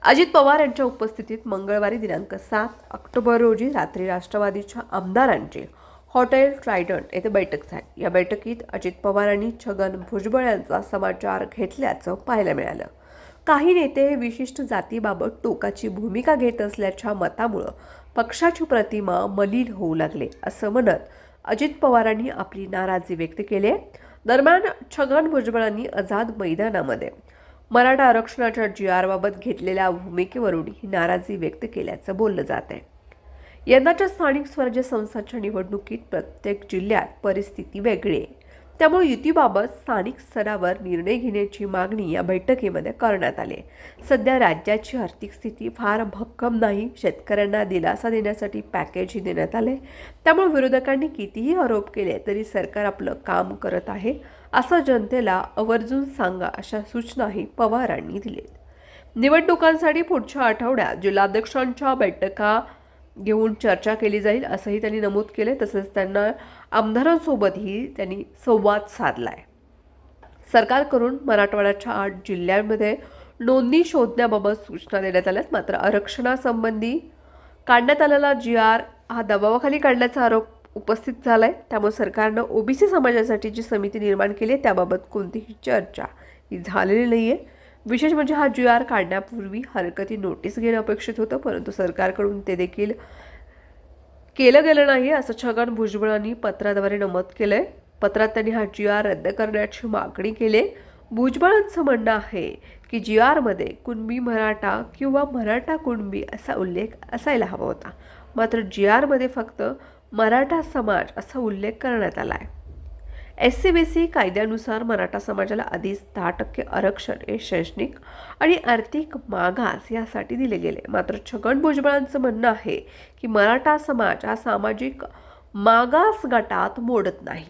अजित पवार यांच्या उपस्थितीत मंगळवारी दिनांक 7 ऑक्टोबर रोजी रात्री राष्ट्रवादीच्या आमदारांची हॉटेल ट्रायडंट येथे बैठक झाली। या बैठकीत अजित पवार आणि छगन भुजबळ यांचा समाचार घेतल्याचं पाहायला मिळालं। काही नेते विशिष्ट जातीबाबत टोकाची भूमिका घेत असल्याच्या मतामुळे पक्षाची प्रतिमा मलिन होऊ लागले असं म्हणत अजित पवारांनी आपली नाराजी व्यक्त केली। दरम्यान छगन भुजबळांनी आझाद मैदानामध्ये मराठा आरक्षणाच्या GR बाबत घेतलेल्या भूमिकेवरून ही नाराजी व्यक्त केल्याचं बोललं जात आहे। यंदाच्या स्थानिक स्वराज्य संस्थांच्या निवडणुकीत प्रत्येक जिल्ह्यात परिस्थिती वेगळी आहे, त्यामुळे युतीबाबत स्थानिक स्तरावर निर्णय घेण्याची मागणी या बैठकीमध्ये करण्यात आली। सध्या राज्याची आर्थिक स्थिती फार भक्कम नाही, शेतकऱ्यांना दिलासा देण्यासाठी पॅकेजही देण्यात आले, त्यामुळे विरोधकांनी कितीही आरोप केले तरी सरकार आपलं काम करत आहे असं जनतेला आवर्जून सांगा अशा सूचनाही पवारांनी दिलीत। निवडणुकांसाठी पुढच्या आठवड्यात जिल्हाध्यक्षांच्या बैठका घेऊन चर्चा केली जाईल असंही त्यांनी नमूद केले। तसेच त्यांना आमदारांसोबतही त्यांनी संवाद साधलाय। सरकारकडून मराठवाड्याच्या 8 जिल्ह्यांमध्ये नोंदणी शोधण्याबाबत सूचना देण्यात आल्या, मात्र आरक्षणासंबंधी काढण्यात आलेला GR हा दबावाखाली काढल्याचा आरोप उपस्थित झालाय। त्यामुळे सरकारनं OBC समाजासाठी जी समिती निर्माण केली आहे त्याबाबत कोणतीही चर्चा ही झालेली नाहीये। विशेष म्हणजे हा GR काढण्यापूर्वी हरकती नोटीस घेणं अपेक्षित होतं, परंतु सरकारकडून ते देखील केलं गेलं नाही असं छगन भुजबळांनी पत्राद्वारे नमूद केलंय। पत्रात त्यांनी हा GR रद्द करण्याची मागणी केली। भुजबळांचं म्हणणं आहे की GR मध्ये कुणबी मराठा किंवा मराठा कुणबी असा उल्लेख असायला हवा होता, मात्र GR मध्ये फक्त मराठा समाज असा उल्लेख करण्यात आला आहे। SC-BC कायद्यानुसार मराठा समाजाला आधीच 10% आरक्षण हे शैक्षणिक आणि आर्थिक मागास यासाठी दिले गेले, मात्र छगन भुजबळांचं म्हणणं आहे की मराठा समाज हा सामाजिक मागास गटात मोडत नाही।